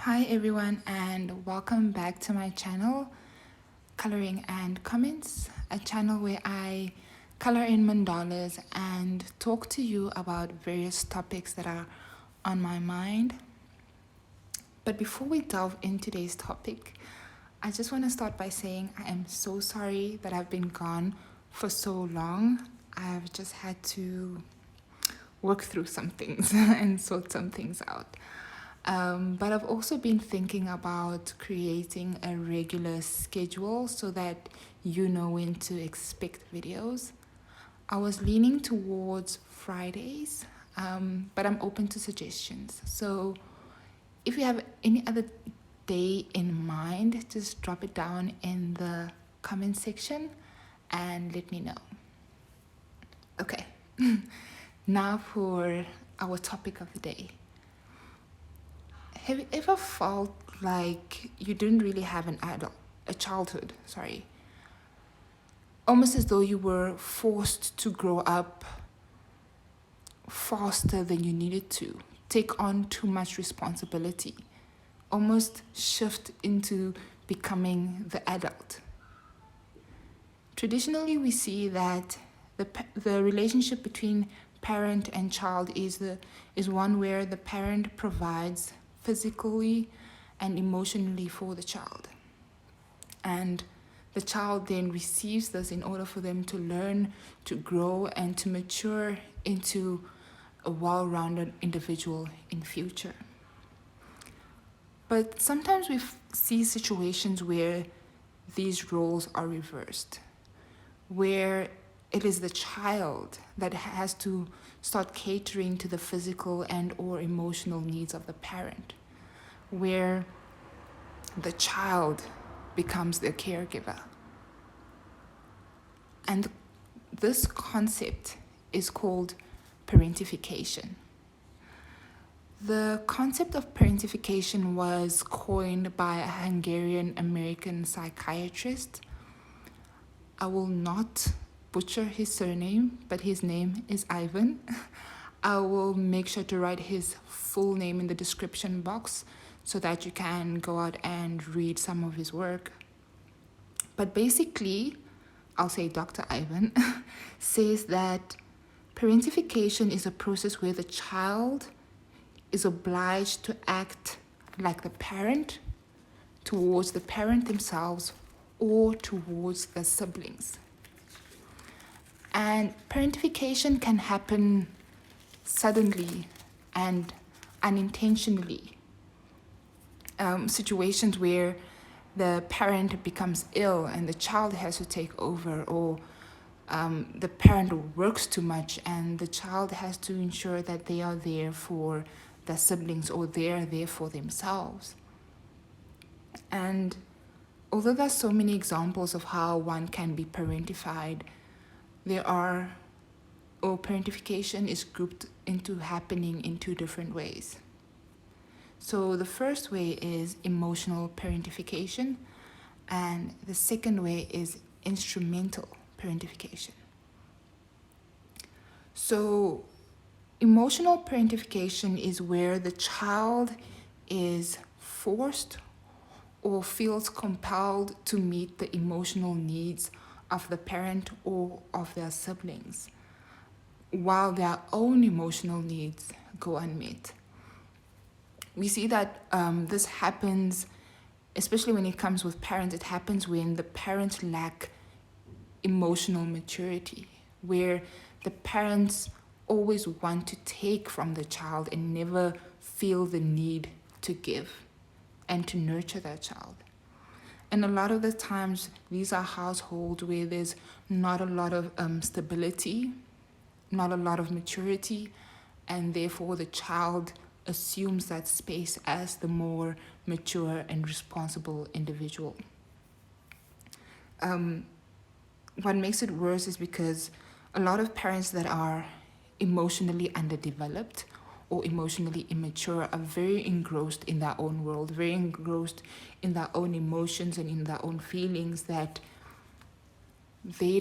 Hi everyone and welcome back to my channel, Coloring and Comments, a channel where I color in mandalas and talk to you about various topics that are on my mind. But before we delve into today's topic, I just want to start by saying I am so sorry that I've been gone for so long. I've just had to work through some things and sort some things out. But I've also been thinking about creating a regular schedule so that you know when to expect videos. I was leaning towards Fridays, but I'm open to suggestions. So if you have any other day in mind, just drop it down in the comment section and let me know. Okay, now for our topic of the day. Have you ever felt like you didn't really have a childhood, almost as though you were forced to grow up faster than you needed to, take on too much responsibility, almost shift into becoming the adult? Traditionally, we see that the relationship between parent and child is one where the parent provides physically and emotionally for the child. And the child then receives this in order for them to learn, to grow, and to mature into a well-rounded individual in future. But sometimes we see situations where these roles are reversed, where it is the child that has to start catering to the physical and or emotional needs of the parent, where the child becomes the caregiver. And this concept is called parentification. The concept of parentification was coined by a Hungarian-American psychiatrist. I will not butcher his surname, but his name is Ivan. I will make sure to write his full name in the description box so that you can go out and read some of his work. But basically, I'll say Dr. Ivan says that parentification is a process where the child is obliged to act like the parent towards the parent themselves or towards the siblings. And parentification can happen suddenly and unintentionally. Situations where the parent becomes ill and the child has to take over, or the parent works too much and the child has to ensure that they are there for the siblings or they are there for themselves. And although there's so many examples of how one can be parentified, parentification is grouped into happening in two different ways. So the first way is emotional parentification, and the second way is instrumental parentification. So emotional parentification is where the child is forced or feels compelled to meet the emotional needs of the parent or of their siblings, while their own emotional needs go unmet. We see that this happens, especially when it comes with parents, it happens when the parents lack emotional maturity, where the parents always want to take from the child and never feel the need to give and to nurture that child. And a lot of the times, these are households where there's not a lot of stability, not a lot of maturity, and therefore the child assumes that space as the more mature and responsible individual. What makes it worse is because a lot of parents that are emotionally underdeveloped or emotionally immature are very engrossed in their own world, very engrossed in their own emotions and in their own feelings, that they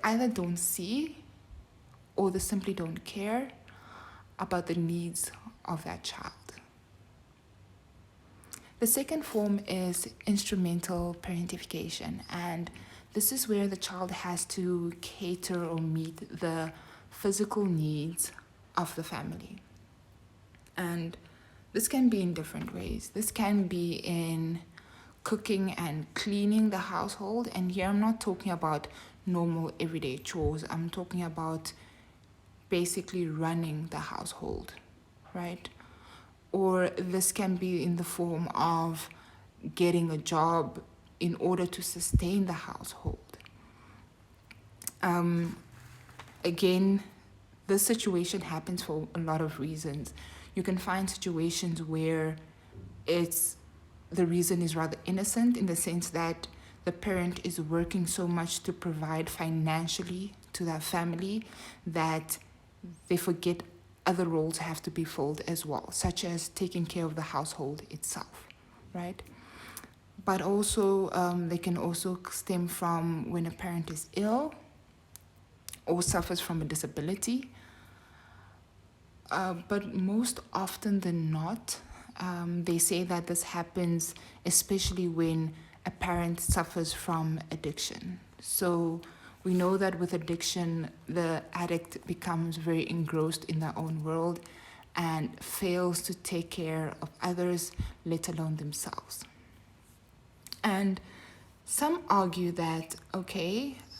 either don't see or they simply don't care about the needs of that child. The second form is instrumental parentification, and this is where the child has to cater or meet the physical needs of the family. And this can be in different ways. This can be in cooking and cleaning the household. And here I'm not talking about normal everyday chores. I'm talking about basically running the household, right? Or this can be in the form of getting a job in order to sustain the household. Again, this situation happens for a lot of reasons. You can find situations where the reason is rather innocent, in the sense that the parent is working so much to provide financially to their family that they forget other roles have to be filled as well, such as taking care of the household itself, right? But also, they can also stem from when a parent is ill or suffers from a disability. But most often than not, they say that this happens especially when a parent suffers from addiction. So we know that with addiction, the addict becomes very engrossed in their own world and fails to take care of others, let alone themselves. And some argue that,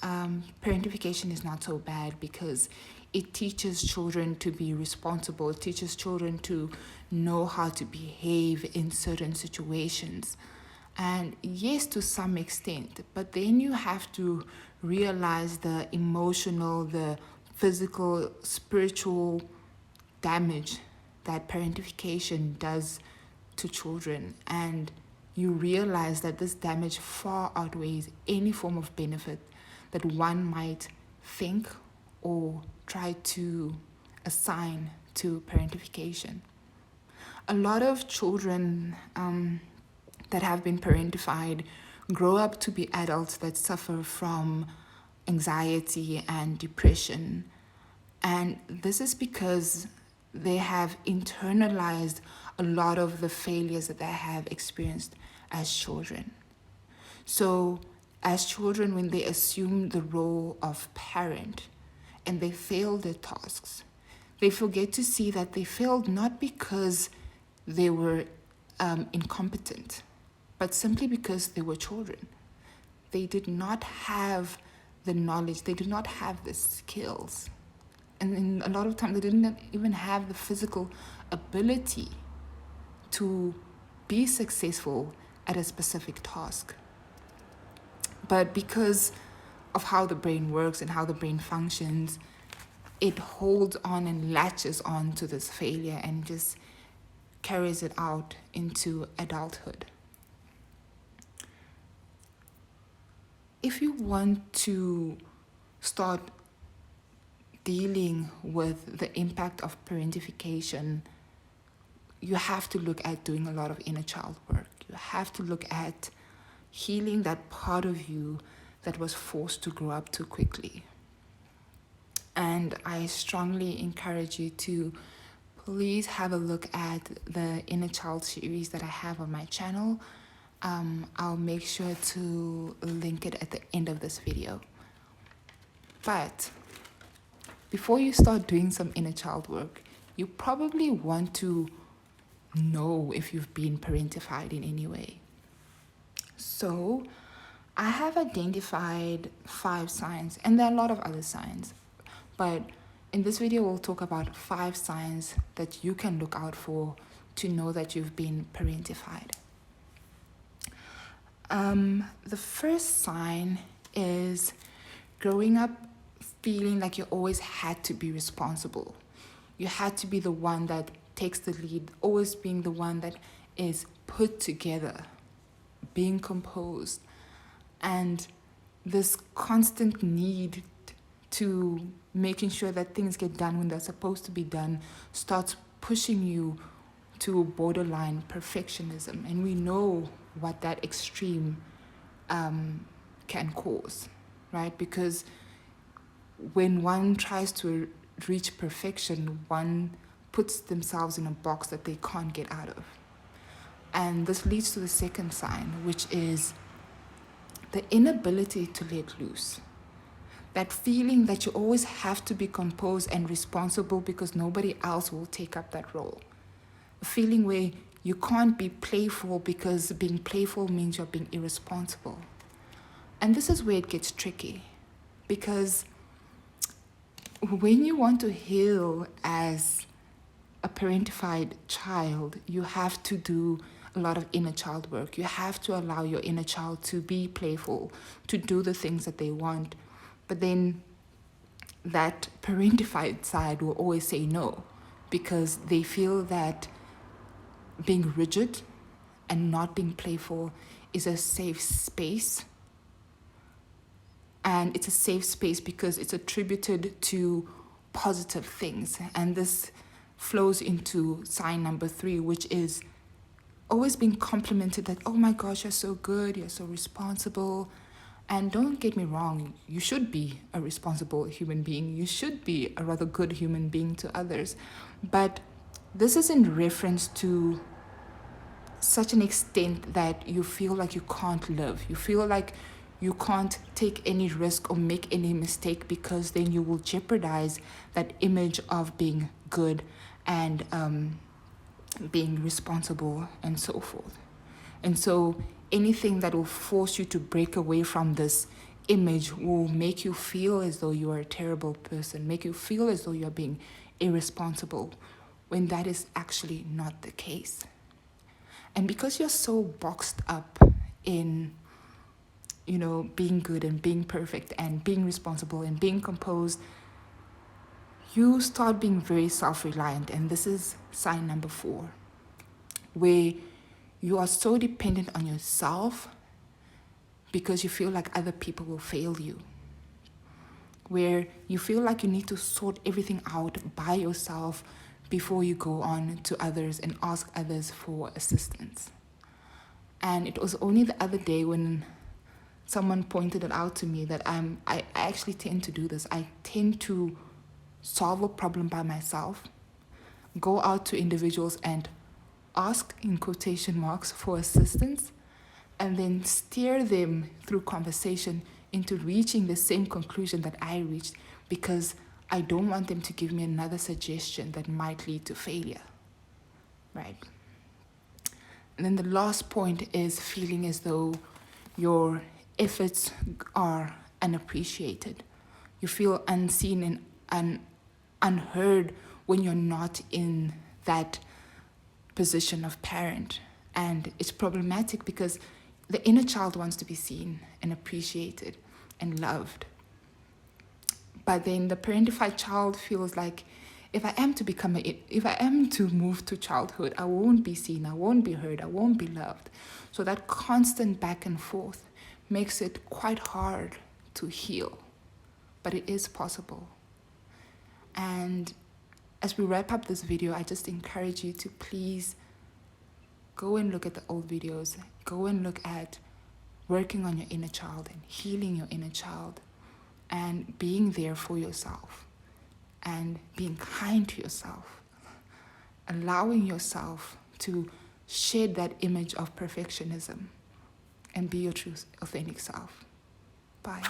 parentification is not so bad because it teaches children to be responsible. It teaches children to know how to behave in certain situations. And yes, to some extent, but then you have to realize the emotional, the physical, spiritual damage that parentification does to children. And you realize that this damage far outweighs any form of benefit that one might think or try to assign to parentification. A lot of children that have been parentified grow up to be adults that suffer from anxiety and depression. And this is because they have internalized a lot of the failures that they have experienced as children. So as children, when they assume the role of parent and they fail their tasks, they forget to see that they failed not because they were incompetent, but simply because they were children. They did not have the knowledge, they did not have the skills. And a lot of times they didn't even have the physical ability to be successful at a specific task. But because of how the brain works and how the brain functions, it holds on and latches on to this failure and just carries it out into adulthood. If you want to start dealing with the impact of parentification, you have to look at doing a lot of inner child work. You have to look at healing that part of you that was forced to grow up too quickly. And I strongly encourage you to please have a look at the inner child series that I have on my channel. I'll make sure to link it at the end of this video. But before you start doing some inner child work, you probably want to know if you've been parentified in any way. So I have identified 5 signs, and there are a lot of other signs, but in this video we'll talk about 5 signs that you can look out for to know that you've been parentified. The first sign is growing up feeling like you always had to be responsible. You had to be the one that takes the lead, always being the one that is put together, being composed, and this constant need to making sure that things get done when they're supposed to be done starts pushing you to borderline perfectionism. And we know what that extreme can cause, right? Because when one tries to reach perfection, one puts themselves in a box that they can't get out of. And this leads to the second sign, which is the inability to let loose. That feeling that you always have to be composed and responsible because nobody else will take up that role. A feeling where you can't be playful because being playful means you're being irresponsible. And this is where it gets tricky, because when you want to heal as a parentified child, you have to do a lot of inner child work. You have to allow your inner child to be playful, to do the things that they want. But then that parentified side will always say no, because they feel that being rigid and not being playful is a safe space. And it's a safe space because it's attributed to positive things. And this flows into sign number 3, which is always being complimented that, oh my gosh, you're so good, you're so responsible. And don't get me wrong, you should be a responsible human being. You should be a rather good human being to others. But this is in reference to such an extent that you feel like you can't live. You feel like you can't take any risk or make any mistake, because then you will jeopardize that image of being good and being responsible and so forth. And so anything that will force you to break away from this image will make you feel as though you are a terrible person, make you feel as though you're being irresponsible, when that is actually not the case. And because you're so boxed up in, being good and being perfect and being responsible and being composed, you start being very self-reliant. And this is sign number 4, where you are so dependent on yourself because you feel like other people will fail you, where you feel like you need to sort everything out by yourself before you go on to others and ask others for assistance. And it was only the other day when someone pointed it out to me that I actually tend to do this. I tend to solve a problem by myself, go out to individuals and ask, in quotation marks, for assistance, and then steer them through conversation into reaching the same conclusion that I reached, because I don't want them to give me another suggestion that might lead to failure, right? And then the last point is feeling as though your efforts are unappreciated. You feel unseen and unheard when you're not in that position of parent. And it's problematic because the inner child wants to be seen and appreciated and loved. But then the parentified child feels like, if I am to move to childhood, I won't be seen, I won't be heard, I won't be loved. So that constant back and forth makes it quite hard to heal, but it is possible. And as we wrap up this video, I just encourage you to please go and look at the old videos, go and look at working on your inner child and healing your inner child and being there for yourself and being kind to yourself, allowing yourself to shed that image of perfectionism and be your true, authentic self. Bye.